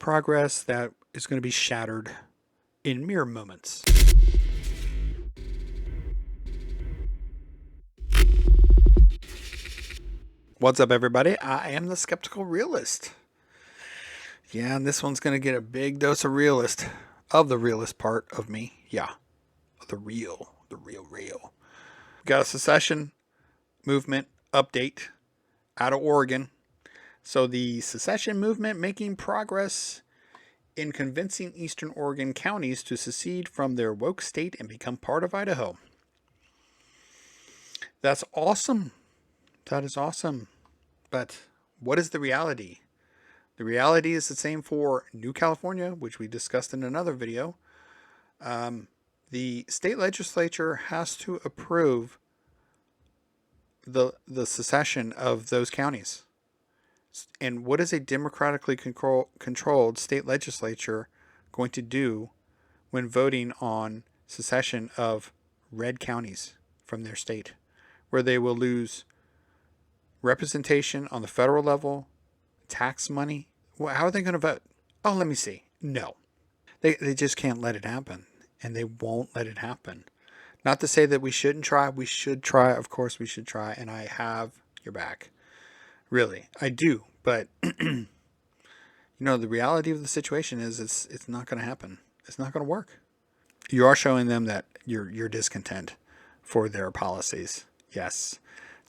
progress that is going to be shattered in mere moments. What's up, everybody? I am the Skeptical Realist. Yeah, and this one's going to get a big dose of the realist part of me. Yeah, the real. Got a secession movement update out of Oregon. So the secession movement making progress in convincing Eastern Oregon counties to secede from their woke state and become part of Idaho. That's awesome. That is awesome. But what is the reality? The reality is the same for New California, which we discussed in another video. The state legislature has to approve the secession of those counties. And what is a democratically controlled state legislature going to do when voting on secession of red counties from their state, where they will lose representation on the federal level, tax money? Well, how are they going to vote? Oh, let me see. No, they just can't let it happen, and they won't let it happen. Not to say that we shouldn't try. We should try. Of course we should try, and I have your back. Really, I do. But the reality of the situation is it's not going to happen. It's not going to work. You are showing them that you're discontent for their policies. Yes.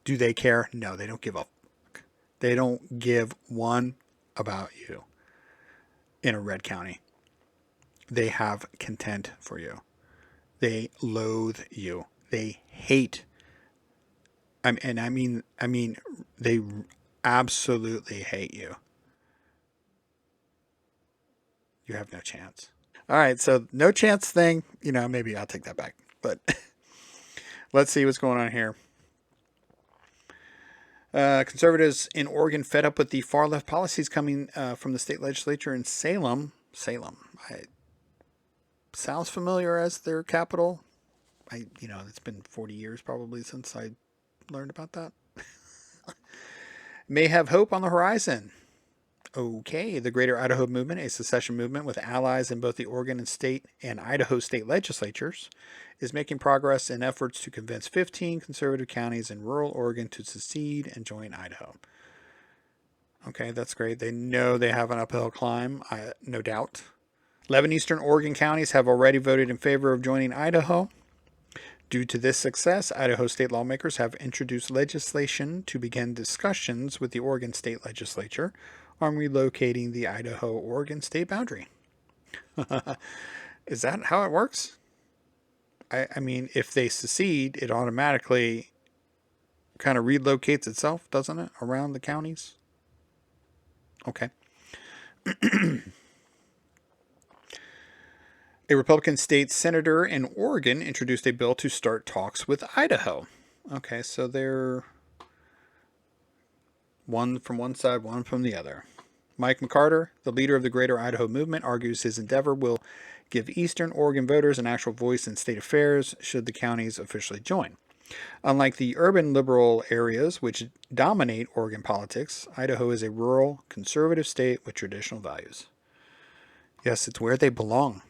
Do they care? No, they don't give a fuck. They don't give one about you in a red county. They have contempt for you. They loathe you. They hate. I mean, they absolutely hate you. You have no chance. All right, so no chance thing. Maybe I'll take that back. But let's see what's going on here. Conservatives in Oregon fed up with the far left policies coming from the state legislature in Salem. Sounds familiar as their capital. It's been 40 years probably since I learned about that. May have hope on the horizon. Okay, the Greater Idaho Movement, a secession movement with allies in both the Oregon and Idaho state legislatures, is making progress in efforts to convince 15 conservative counties in rural Oregon to secede and join Idaho. Okay, that's great. They know they have an uphill climb, no doubt. 11 eastern Oregon counties have already voted in favor of joining Idaho. Due to this success, Idaho state lawmakers have introduced legislation to begin discussions with the Oregon state legislature on relocating the Idaho-Oregon state boundary. Is that how it works? I mean, if they secede, it automatically kind of relocates itself, doesn't it, around the counties? Okay. A Republican state senator in Oregon introduced a bill to start talks with Idaho. Okay, so they're one from one side, one from the other. Mike McCarter, the leader of the Greater Idaho Movement, argues his endeavor will give Eastern Oregon voters an actual voice in state affairs should the counties officially join. Unlike the urban liberal areas which dominate Oregon politics, Idaho is a rural, conservative state with traditional values. Yes, it's where they belong.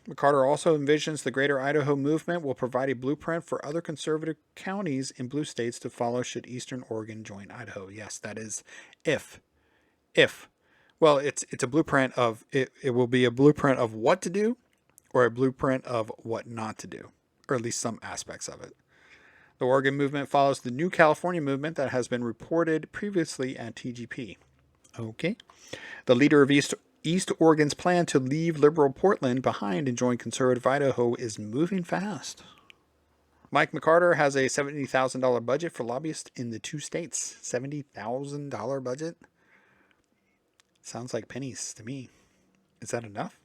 McCarter also envisions the Greater Idaho Movement will provide a blueprint for other conservative counties in blue states to follow should Eastern Oregon join Idaho. Yes, that is if. Well, it's a blueprint of, it will be a blueprint of what to do or a blueprint of what not to do, or at least some aspects of it. The Oregon movement follows the New California movement that has been reported previously at TGP. Okay. The leader of East Oregon's plan to leave liberal Portland behind and join conservative Idaho is moving fast. Mike McCarter has a $70,000 budget for lobbyists in the two states. $70,000 budget? Sounds like pennies to me. Is that enough?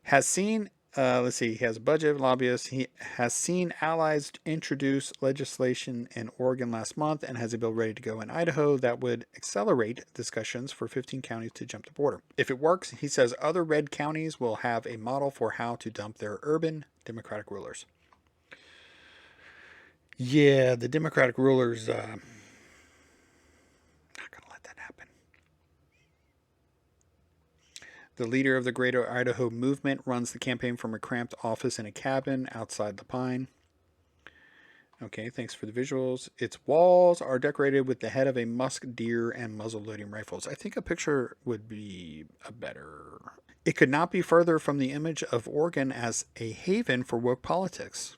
He has a budget of lobbyists. He has seen allies introduce legislation in Oregon last month and has a bill ready to go in Idaho that would accelerate discussions for 15 counties to jump the border. If it works, he says other red counties will have a model for how to dump their urban Democratic rulers. Yeah, the Democratic rulers, not going to let that happen. The leader of the Greater Idaho movement runs the campaign from a cramped office in a cabin outside the pine. Okay, thanks for the visuals. Its walls are decorated with the head of a musk deer and muzzle-loading rifles. I think a picture would be a better... It could not be further from the image of Oregon as a haven for woke politics.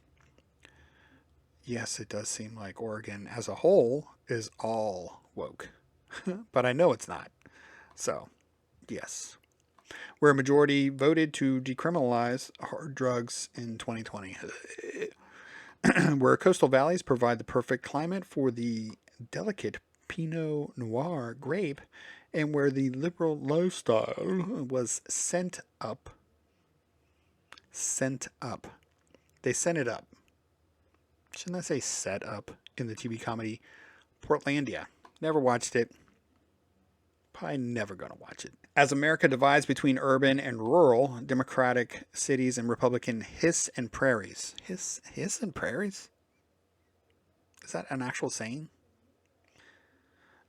Yes, it does seem like Oregon as a whole is all woke. But I know it's not. So, yes. Where a majority voted to decriminalize hard drugs in 2020. Where coastal valleys provide the perfect climate for the delicate Pinot Noir grape, and where the liberal lifestyle was sent up. They sent it up. Shouldn't I say set up in the TV comedy Portlandia? Never watched it. Probably never going to watch it. As America divides between urban and rural, Democratic cities and Republican hiss and prairies. Hiss and prairies? Is that an actual saying?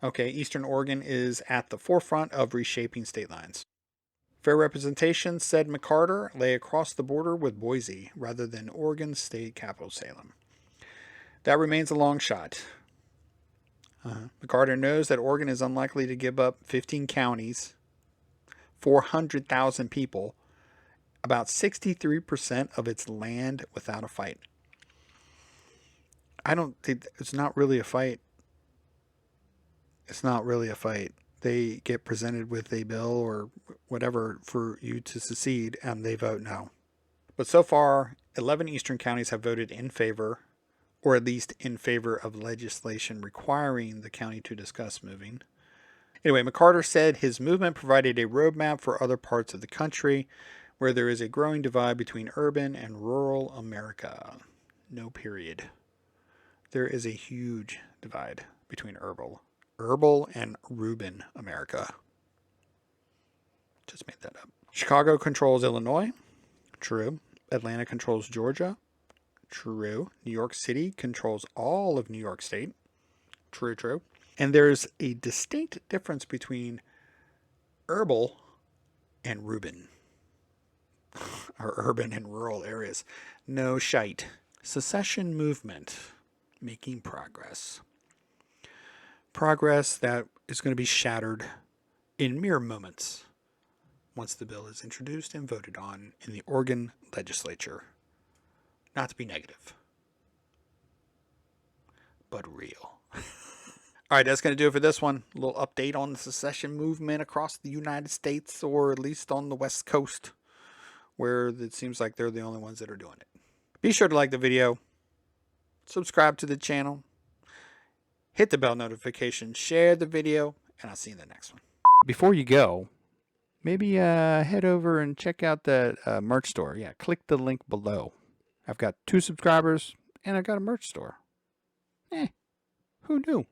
Okay, Eastern Oregon is at the forefront of reshaping state lines. Fair representation, said McCarter, lay across the border with Boise rather than Oregon's state capital, Salem. That remains a long shot. McCarter knows that Oregon is unlikely to give up 15 counties, 400,000 people, about 63% of its land without a fight. I don't think it's not really a fight. It's not really a fight. They get presented with a bill or whatever for you to secede, and they vote no. But so far, 11 eastern counties have voted in favor, or at least in favor of legislation requiring the county to discuss moving. Anyway, McCarter said his movement provided a roadmap for other parts of the country where there is a growing divide between urban and rural America. No period. There is a huge divide between urban and Reuben America. Just made that up. Chicago controls Illinois. True. Atlanta controls Georgia. True. New York City controls all of New York State. True. And there's a distinct difference between urban and Reuben. Or urban and rural areas. No shite. Secession movement. Making progress. Progress that is going to be shattered in mere moments once the bill is introduced and voted on in the Oregon Legislature. Not to be negative, but real. All right, that's going to do it for this one. A little update on the secession movement across the United States, or at least on the West Coast, where it seems like they're the only ones that are doing it. Be sure to like the video, subscribe to the channel, hit the bell notification, share the video, and I'll see you in the next one. Before you go, maybe head over and check out the merch store. Yeah, click the link below. I've got 2 subscribers, and I've got a merch store. Who knew?